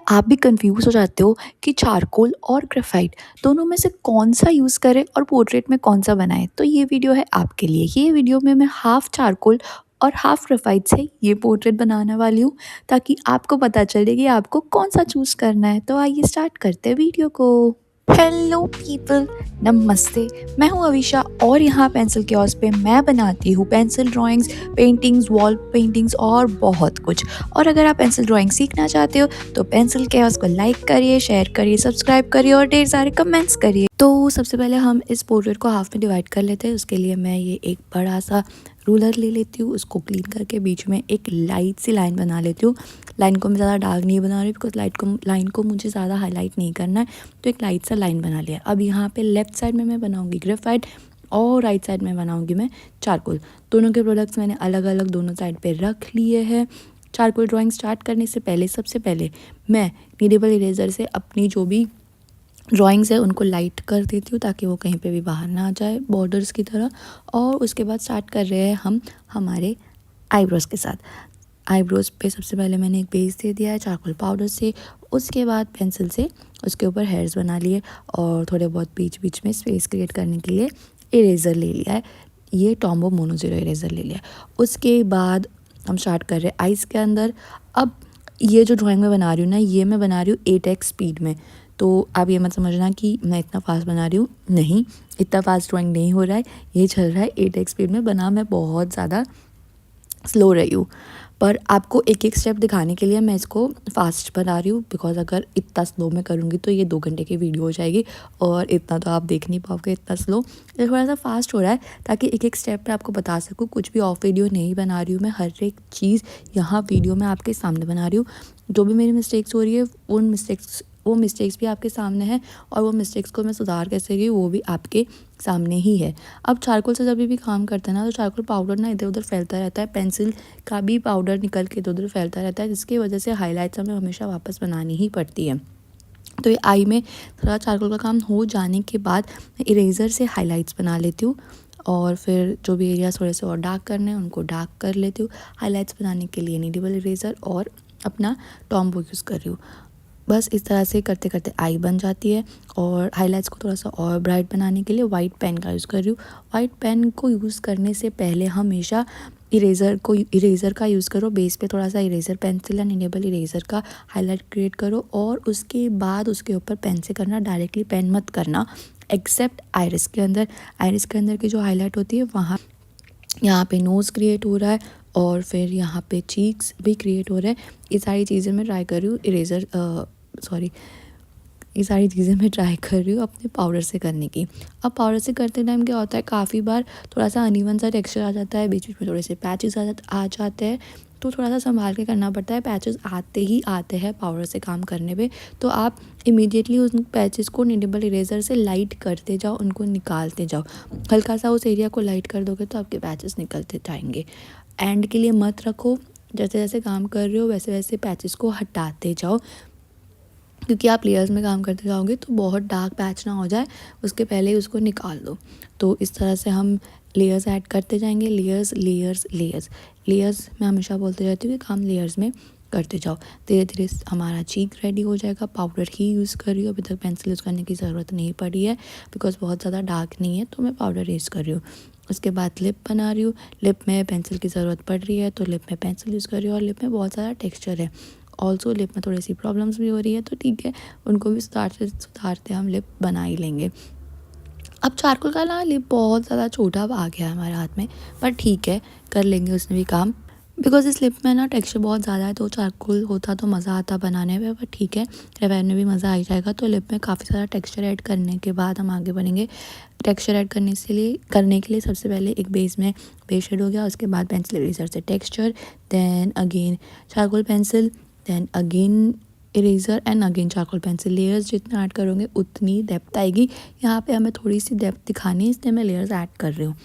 आप भी कंफ्यूज हो जाते हो कि चारकोल और ग्रेफाइट दोनों में से कौन सा यूज़ करें और पोर्ट्रेट में कौन सा बनाएं, तो ये वीडियो है आपके लिए। ये वीडियो में मैं हाफ चारकोल और हाफ ग्रेफाइट से ये पोर्ट्रेट बनाने वाली हूँ, ताकि आपको पता चले कि आपको कौन सा चूज़ करना है। तो आइए स्टार्ट करते हैं वीडियो को। हेलो पीपल, नमस्ते। मैं हूँ अविशा और यहाँ पेंसिल क्योस पे मैं बनाती हूँ pencil drawings, paintings, wall paintings और बहुत कुछ। और अगर आप पेंसिल ड्राइंग सीखना चाहते हो तो पेंसिल क्योस को लाइक करिए, शेयर करिए, सब्सक्राइब करिए और ढेर सारे कमेंट्स करिए। तो सबसे पहले हम इस पोर्ट्रेट को हाफ में डिवाइड कर लेते हैं। उसके लिए मैं ये एक बड़ा सा रूलर ले लेती हूँ, उसको क्लीन करके बीच में एक लाइट सी लाइन बना लेती हूँ। लाइन को मैं ज़्यादा डार्क नहीं बना रही बिकॉज लाइन को मुझे ज़्यादा हाईलाइट नहीं करना है, तो एक लाइट सा लाइन बना लिया। अब यहाँ पे लेफ्ट साइड में मैं बनाऊँगी ग्रेफाइट और राइट साइड में बनाऊँगी मैं चारकोल। दोनों के प्रोडक्ट्स मैंने अलग अलग दोनों साइड पे रख लिए हैं। चारकोल ड्राइंग स्टार्ट करने से पहले सबसे पहले मैं नीडेबल इरेजर से अपनी जो भी ड्राइंग्स है उनको लाइट कर देती हूँ ताकि वो कहीं पे भी बाहर ना आ जाए बॉर्डर्स की तरह। और उसके बाद स्टार्ट कर रहे हैं हम हमारे आईब्रोज़ के साथ। आईब्रोज़ पे सबसे पहले मैंने एक बेस दे दिया है चारकोल पाउडर से। उसके बाद पेंसिल से उसके ऊपर हेयर्स बना लिए और थोड़े बहुत बीच बीच में स्पेस क्रिएट करने के लिए इरेज़र ले लिया है। ये टॉम्बो मोनो ज़ीरो इरेज़र ले लिया है। उसके बाद हम स्टार्ट कर रहे हैं आइज़ के अंदर। अब ये जो ड्राइंग मैं बना रही हूँ ना, ये मैं बना रही हूँ 8x स्पीड में। तो आप ये मत समझना कि मैं इतना फास्ट बना रही हूँ, नहीं, इतना फास्ट ड्राइंग नहीं हो रहा है। ये चल रहा है 8x स्पीड में। बना मैं बहुत ज़्यादा स्लो रही हूँ, पर आपको एक एक स्टेप दिखाने के लिए मैं इसको फास्ट बना रही हूँ बिकॉज अगर इतना स्लो में करूँगी तो ये 2 घंटे की वीडियो हो जाएगी और इतना तो आप देख नहीं पाओगे इतना स्लो। ये थोड़ा सा फास्ट हो रहा है ताकि एक एक स्टेप पे आपको बता सकूँ। कुछ भी ऑफ वीडियो नहीं बना रही हूँ मैं, हर एक चीज़ यहाँ वीडियो में आपके सामने बना रही हूँ। जो भी मेरी मिस्टेक्स हो रही है वो मिस्टेक्स भी आपके सामने है और वो मिस्टेक्स को मैं सुधार कैसे गई वो भी आपके सामने ही है। अब चारकोल से जब भी काम करते हैं ना, तो चारकोल पाउडर ना इधर उधर फैलता रहता है, पेंसिल का भी पाउडर निकल के इधर उधर फैलता रहता है, जिसकी वजह से हाईलाइट्स हमें हमेशा वापस बनानी ही पड़ती है। तो ये आई में थोड़ा चारकोल का काम हो जाने के बाद मैं इरेज़र से हाईलाइट्स बना लेती हूँ और फिर जो भी एरियाज थोड़े से और डार्क करने हैं उनको डार्क कर लेती हूँ। हाईलाइट्स बनाने के लिए नीडेबल इरेज़र और अपना टॉम्बो यूज़ कर रही हूँ। बस इस तरह से करते करते आई बन जाती है। और हाईलाइट्स को थोड़ा सा और ब्राइट बनाने के लिए वाइट पेन का यूज़ कर रही हूँ। वाइट पेन को यूज़ करने से पहले हमेशा इरेज़र का यूज़ करो। बेस पे थोड़ा सा इरेज़र पेंसिल या इनेबल इरेज़र का हाईलाइट क्रिएट करो और उसके बाद उसके ऊपर पेन से करना, डायरेक्टली पेन मत करना, एक्सेप्ट आइरिस के अंदर। आइरिस के अंदर की जो हाईलाइट होती है वहाँ, यहाँ पे नोज़ क्रिएट हो रहा है और फिर यहाँ पे चीक्स भी क्रिएट हो रहा है। ये सारी चीज़ें मैं ट्राई कर रही हूँ ये सारी चीज़ें मैं ट्राई कर रही हूँ अपने पाउडर से करने की। अब पाउडर से करते टाइम क्या होता है, काफ़ी बार थोड़ा सा अनइवन सा टेक्सचर आ जाता है, बीच बीच में थोड़े से पैचेस आ जाते हैं, तो थोड़ा सा संभाल के करना पड़ता है। पैचेस आते ही आते हैं पाउडर से काम करने पे, तो आप इमीडिएटली उन पैचेस को नीडेबल इरेज़र से लाइट करते जाओ, उनको निकालते जाओ। हल्का सा उस एरिया को लाइट कर दोगे तो आपके पैचेस निकलते जाएंगे। एंड के लिए मत रखो, जैसे जैसे काम कर रहे हो वैसे वैसे पैचेस को हटाते जाओ, क्योंकि आप लेयर्स में काम करते जाओगे तो बहुत डार्क पैच ना हो जाए, उसके पहले ही उसको निकाल दो। तो इस तरह से हम लेयर्स ऐड करते जाएंगे। लेयर्स लेयर्स लेयर्स लेयर्स मैं हमेशा बोलते रहती हूँ कि काम लेयर्स में करते जाओ। धीरे धीरे हमारा चीक रेडी हो जाएगा। पाउडर ही यूज़ कर रही हूँ, अभी तक पेंसिल यूज़ करने की ज़रूरत नहीं पड़ी है बिकॉज बहुत ज़्यादा डार्क नहीं है, तो मैं पाउडर यूज़ कर रही हूँ। उसके बाद लिप बना रही हूँ। लिप में पेंसिल की ज़रूरत पड़ रही है तो लिप में पेंसिल यूज़ कर रही हूँ और लिप में बहुत ज़्यादा टेक्स्चर है। ऑल्सो लिप में थोड़ी सी प्रॉब्लम्स भी हो रही है, तो ठीक है, उनको भी सुधारते हम लिप बना ही लेंगे। अब चारकोल का ना लिप बहुत ज़्यादा छोटा आ गया है हमारे हाथ में, पर ठीक है, कर लेंगे उसमें भी काम बिकॉज इस लिप में ना टेक्सचर बहुत ज़्यादा है। तो चारकोल होता तो मज़ा आता बनाने में, पर ठीक है, रेवैन में भी मज़ा आ जाएगा। तो लिप में काफ़ी सारा टेक्सचर ऐड करने के बाद हम आगे बढ़ेंगे। टेक्सचर ऐड करने के लिए सबसे पहले एक बेस शेड हो गया, उसके बाद पेंसिल इरेजर से texture, then again charcoal pencil, then again eraser and again charcoal pencil. Layers जितना ऐड करोगे उतनी डेप्थ आएगी। यहाँ पे हमें थोड़ी सी डेप्थ दिखानी है, इसलिए मैं लेयर्स ऐड कर रही हूँ।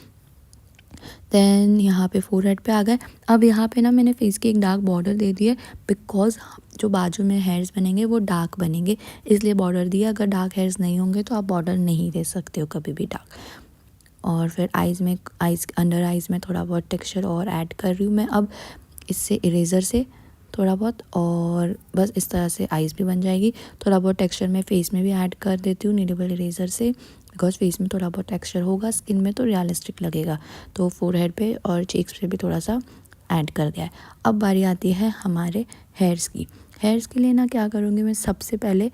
देन यहाँ पे फोरहेड पे आ गए। अब यहाँ पे ना मैंने फेस की एक डार्क बॉर्डर दे दी है बिकॉज जो बाजू में हेयर्स बनेंगे वो डार्क बनेंगे, इसलिए बॉर्डर दिया। अगर डार्क हेयर्स नहीं होंगे तो आप बॉर्डर नहीं दे सकते हो कभी भी डार्क। और फिर अंडर आइज़ में थोड़ा बहुत टेक्सचर और ऐड कर रही हूँ मैं अब इससे इरेज़र से। थोड़ा बहुत, और बस इस तरह से आईज़ भी बन जाएगी। थोड़ा बहुत टेक्सचर मैं फेस में भी ऐड कर देती हूँ नीडेबल इरेज़र से, बिकॉज फेस में थोड़ा बहुत टेक्सचर होगा, स्किन में तो रियलिस्टिक लगेगा। तो फोरहेड पे और चीक्स पे भी थोड़ा सा ऐड कर दिया है। अब बारी आती है हमारे हेयर्स की। हेयर्स के लिए ना क्या करूँगी मैं, सबसे पहले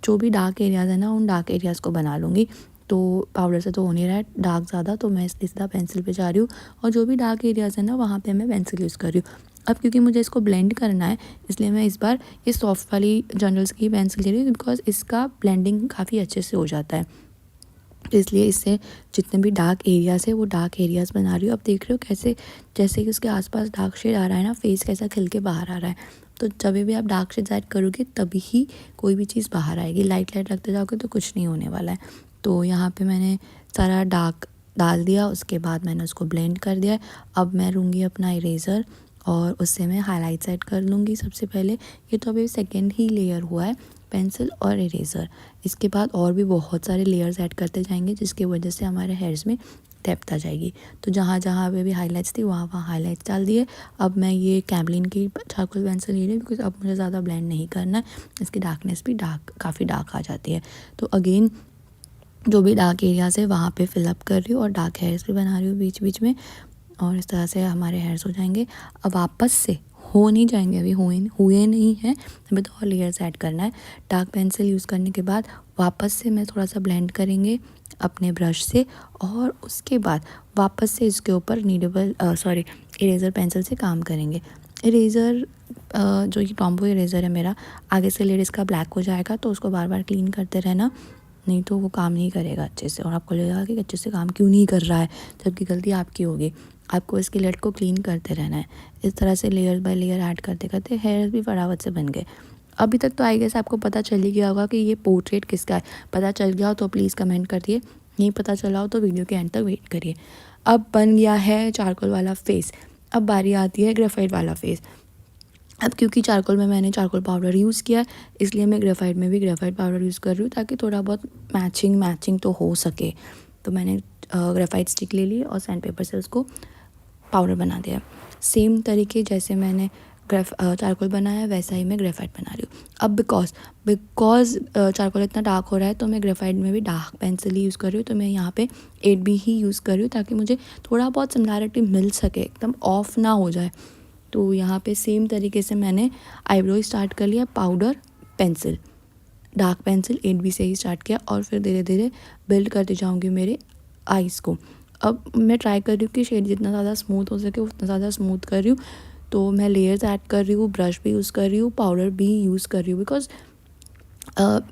जो भी डार्क एरियाज़ है ना, उन डार्क एरियाज़ को बना लूँगी। तो पाउडर से तो हो नहीं रहा है डार्क ज़्यादा, तो मैं इसलिए सीधा पेंसिल पे जा रही हूँ, और जो भी डार्क एरियाज़ है ना वहाँ पे मैं पेंसिल यूज़ कर रही हूँ। अब क्योंकि मुझे इसको ब्लेंड करना है, इसलिए मैं इस बार ये सॉफ्ट वाली जनरल्स की पेंसिल ले रही हूँ, बिकॉज इसका ब्लेंडिंग काफ़ी अच्छे से हो जाता है। तो इसलिए इससे जितने भी डार्क एरियाज़ है वो डार्क एरियाज़ बना रही हूँ। अब देख रहे हो कैसे, जैसे कि उसके आसपास डार्क शेड आ रहा है ना, फेस कैसा खिल के बाहर आ रहा है। तो जब भी आप डार्क शेड ऐड करोगे तभी ही कोई भी चीज़ बाहर आएगी। लाइट लाइट लगते जाओगे तो कुछ नहीं होने वाला है। तो यहाँ पे मैंने सारा डार्क डाल दिया, उसके बाद मैंने उसको ब्लेंड कर दिया। अब मैं लूँगी अपना इरेज़र और उससे मैं हाइलाइट्स ऐड कर लूँगी सबसे पहले। ये तो अभी सेकेंड ही लेयर हुआ है, पेंसिल और इरेज़र। इसके बाद और भी बहुत सारे लेयर्स ऐड करते जाएंगे, जिसकी वजह से हमारे हेयर्स में डेप्थ आ जाएगी। तो जहाँ जहाँ पे भी हाइलाइट्स थी वहाँ वहाँ हाइलाइट्स डाल दिए। अब मैं ये कैमलिन की चारकोल पेंसिल ले रही हूँ, बिकॉज अब मुझे ज़्यादा ब्लेंड नहीं करना है, इसकी डार्कनेस भी काफ़ी डार्क आ जाती है। तो अगेन जो भी डार्क एरियाज़ है वहाँ पे फिलअप कर रही हूँ, और डार्क हेयर्स भी बना रही हूँ बीच बीच में, और इस तरह से हमारे हेयर्स हो जाएंगे। अब वापस से हो नहीं जाएंगे, अभी हुए नहीं हैं, अभी तो और लेयर्स ऐड करना है। डार्क पेंसिल यूज़ करने के बाद वापस से मैं थोड़ा सा ब्लेंड करेंगे अपने ब्रश से, और उसके बाद वापस से इसके ऊपर इरेज़र पेंसिल से काम करेंगे। इरेज़र जो ये टॉम्बो इरेज़र है मेरा, आगे से लेड इसका ब्लैक हो जाएगा, तो उसको बार बार क्लीन करते रहना, नहीं तो वो काम नहीं करेगा अच्छे से, और आपको लगेगा कि अच्छे से काम क्यों नहीं कर रहा है, जबकि गलती आपकी होगी। आपको इसके लेड को क्लीन करते रहना है। इस तरह से लेयर बाय लेयर ऐड करते करते हेयर भी फटाफट से बन गए। अभी तक तो आई गेस आपको पता चल ही गया होगा कि ये पोर्ट्रेट किसका है। पता चल गया हो तो प्लीज़ कमेंट करिए, नहीं पता चला हो तो वीडियो के एंड तक वेट करिए। अब बन गया है चारकोल वाला फेस। अब बारी आती है ग्रेफाइट वाला फेस। अब क्योंकि चारकोल में मैंने चारकोल पाउडर यूज़ किया है, इसलिए मैं ग्रेफाइट में भी ग्रेफाइट पाउडर यूज़ कर रही हूँ, ताकि थोड़ा बहुत मैचिंग तो हो सके। तो मैंने ग्रेफाइट स्टिक ले ली और सैंड पेपर से उसको पाउडर बना दिया। सेम तरीके जैसे मैंने चारकोल बनाया वैसा ही मैं ग्रेफाइट बना रही हूँ। अब बिकॉज चारकोल इतना डार्क हो रहा है, तो मैं ग्रेफाइट में भी डार्क पेंसिल ही यूज़ कर रही हूँ। तो मैं यहाँ पे 8B ही यूज़ कर रही हूँ, ताकि मुझे थोड़ा बहुत सिमिलैरिटी मिल सके, एकदम ऑफ ना हो जाए। तो यहाँ पे सेम तरीके से मैंने आईब्रो स्टार्ट कर लिया, powder pencil dark pencil 8B से ही स्टार्ट किया, और फिर धीरे धीरे बिल्ड करते जाऊँगी मेरे आइज़ को। अब मैं ट्राई कर रही हूँ कि शेड जितना ज़्यादा स्मूथ हो सके उतना ज़्यादा स्मूथ कर रही हूँ। तो मैं लेयर्स ऐड कर रही हूँ, ब्रश भी यूज़ कर रही हूँ, पाउडर भी यूज़ कर रही हूँ, बिकॉज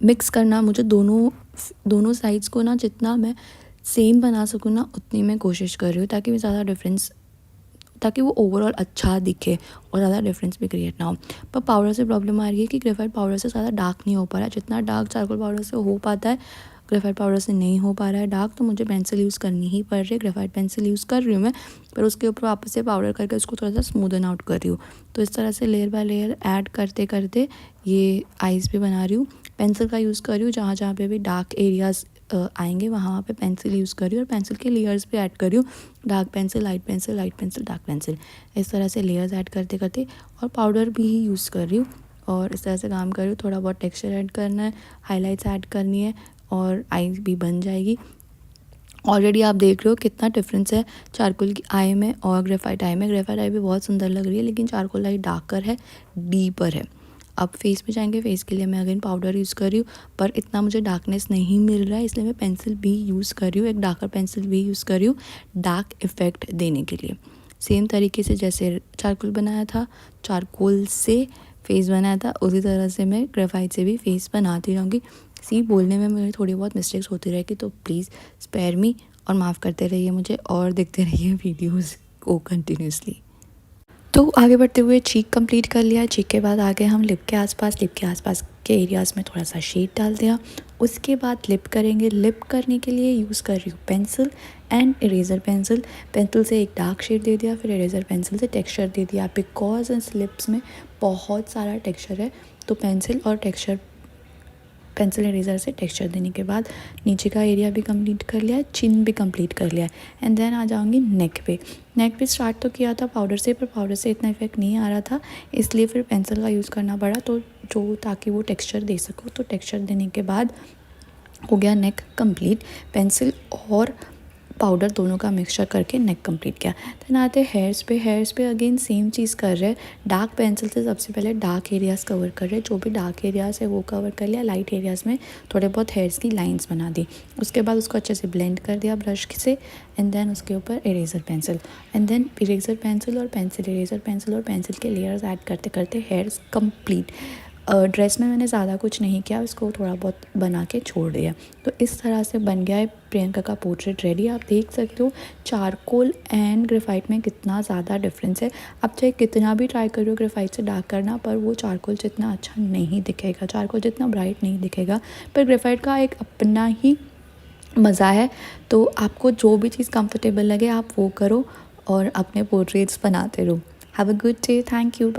मिक्स करना मुझे दोनों साइड्स को ना, जितना मैं सेम बना सकूँ ना उतनी मैं कोशिश कर रही हूँ, ताकि मैं ज़्यादा डिफरेंस, ताकि वो ओवरऑल अच्छा दिखे और ज़्यादा डिफरेंस भी क्रिएट ना हो। पर पाउडर से प्रॉब्लम आ रही है कि ग्रेफाइट पाउडर से ज़्यादा डार्क नहीं हो पा रहा है, जितना डार्क चारकोल पाउडर से हो पाता है ग्रेफाइट पाउडर से नहीं हो पा रहा है डार्क। तो मुझे पेंसिल यूज़ करनी ही पड़ रही है, ग्रेफाइट पेंसिल यूज़ कर रही हूँ मैं, पर उसके ऊपर वापस से पाउडर करके उसको थोड़ा सा स्मूदन आउट कर रही हूँ। तो इस तरह से लेयर बाय लेयर ऐड करते करते ये आइज़ भी बना रही हूँ। पेंसिल का यूज़ कर रही हूँ, जहाँ जहाँ पे भी डार्क एरियाज़ आएंगे वहाँ पे पेंसिल यूज़ कर रही हूँ, और पेंसिल के लेयर्स भी ऐड कर रही हूँ, dark pencil, light pencil, light pencil, dark pencil. इस तरह से लेयर्स ऐड करते करते, और पाउडर भी ही यूज़ कर रही हूँ, और इस तरह से काम कर रही हूँ। थोड़ा बहुत टेक्सचर ऐड करना है, हाइलाइट्स ऐड करनी है, और आई भी बन जाएगी। ऑलरेडी आप देख रहे हो कितना डिफरेंस है चारकोल की आई में और ग्रेफाइट आई में। ग्रेफाइट आई भी बहुत सुंदर लग रही है, लेकिन चारकोल आई डार्कर है, डीपर है। अब फेस में जाएंगे, फेस के लिए मैं अगेन पाउडर यूज़ कर रही हूँ, पर इतना मुझे डार्कनेस नहीं मिल रहा है, इसलिए मैं पेंसिल भी यूज़ कर रही हूँ, एक डार्कर पेंसिल भी यूज़ कर रही हूँ डार्क इफ़ेक्ट देने के लिए। सेम तरीके से जैसे चारकोल बनाया था, चारकोल से फेस बनाया था, उसी तरह से मैं ग्रेफाइट से भी फेस बनाती रहूँगी। बोलने में मेरी थोड़ी बहुत मिस्टेक्स होती रहेगी, तो प्लीज़ स्पेयर मी और माफ़ करते रहिए मुझे, और देखते रहिए वीडियोस को कंटिन्यूसली। तो आगे बढ़ते हुए चीक कंप्लीट कर लिया। चीक के बाद आगे हम लिप के आसपास के एरियाज़ में थोड़ा सा शेड डाल दिया। उसके बाद लिप करेंगे। लिप करने के लिए यूज़ कर रही हूँ pencil and eraser pencil. Pencil से एक डार्क शेड दे दिया, फिर इरेज़र पेंसिल से टेक्सचर दे दिया। बिकॉज इस लिप्स में बहुत सारा टेक्सचर है, तो पेंसिल और टेक्सचर पेंसिल इरेज़र से टेक्सचर देने के बाद नीचे का एरिया भी कंप्लीट कर लिया है, चिन भी कंप्लीट कर लिया है। एंड देन आ जाऊँगी नेक पे। नेक पे स्टार्ट तो किया था पाउडर से, पर पाउडर से इतना इफेक्ट नहीं आ रहा था, इसलिए फिर पेंसिल का यूज़ करना पड़ा, तो जो ताकि वो टेक्सचर दे सकूँ। तो टेक्सचर देने के बाद हो गया नेक कंप्लीट। पेंसिल और पाउडर दोनों का मिक्सचर करके नेक कंप्लीट किया। देन आते हेयर्स पे। हेयर्स पे अगेन सेम चीज़ कर रहे हैं। डार्क पेंसिल से सबसे पहले डार्क एरियाज़ कवर कर रहे हैं, जो भी डार्क एरियाज़ है वो कवर कर लिया। लाइट एरियाज़ में थोड़े बहुत हेयर्स की लाइंस बना दी। उसके बाद उसको अच्छे से ब्लेंड कर दिया ब्रश से। एंड देन उसके ऊपर eraser pencil, and then eraser pencil और पेंसिल, इरेज़र पेंसिल और पेंसिल के लेयर्स ऐड करते करते हेयर्स कंप्लीट। ड्रेस में मैंने ज़्यादा कुछ नहीं किया, उसको थोड़ा बहुत बना के छोड़ दिया। तो इस तरह से बन गया है प्रियंका का पोर्ट्रेट रेडी। आप देख सकते हो चारकोल एंड ग्रेफाइट में कितना ज़्यादा डिफरेंस है। आप चाहे कितना भी ट्राई करो ग्रेफाइट से डार्क करना, पर वो चारकोल जितना अच्छा नहीं दिखेगा, चारकोल जितना ब्राइट नहीं दिखेगा। पर ग्रेफाइट का एक अपना ही मज़ा है। तो आपको जो भी चीज़ कंफर्टेबल लगे आप वो करो और अपने पोर्ट्रेट्स बनाते रहो। Have a good day. Thank you.